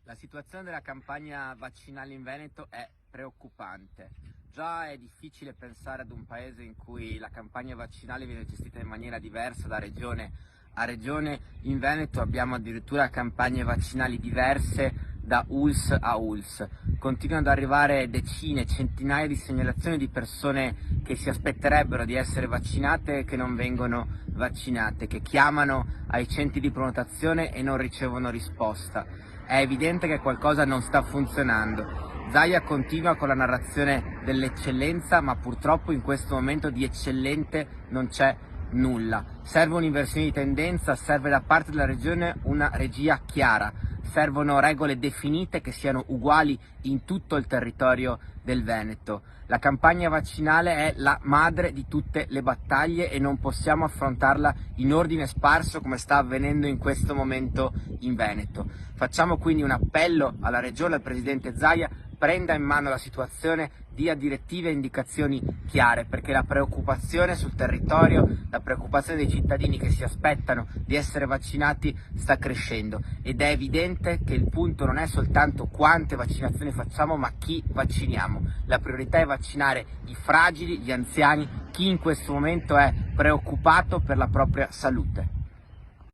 La situazione della campagna vaccinale in Veneto è preoccupante. Già è difficile pensare ad un paese in cui la campagna vaccinale viene gestita in maniera diversa da regione a regione. In Veneto abbiamo addirittura campagne vaccinali diverse da ULSS a ULSS. Continuano ad arrivare decine, centinaia di segnalazioni di persone che si aspetterebbero di essere vaccinate e che non vengono vaccinate, che chiamano ai centri di prenotazione e non ricevono risposta. È evidente che qualcosa non sta funzionando. Zaia continua con la narrazione dell'eccellenza, ma purtroppo in questo momento di eccellente non c'è nulla. Serve un'inversione di tendenza, serve da parte della regione una regia chiara, servono regole definite che siano uguali in tutto il territorio del Veneto. La campagna vaccinale è la madre di tutte le battaglie e non possiamo affrontarla in ordine sparso come sta avvenendo in questo momento in Veneto. Facciamo quindi un appello alla regione, al presidente Zaia: prenda in mano la situazione, dia direttive e indicazioni chiare, perché la preoccupazione sul territorio, la preoccupazione dei cittadini che si aspettano di essere vaccinati sta crescendo ed è evidente che il punto non è soltanto quante vaccinazioni facciamo, ma chi vacciniamo. La priorità è vaccinare i fragili, gli anziani, chi in questo momento è preoccupato per la propria salute.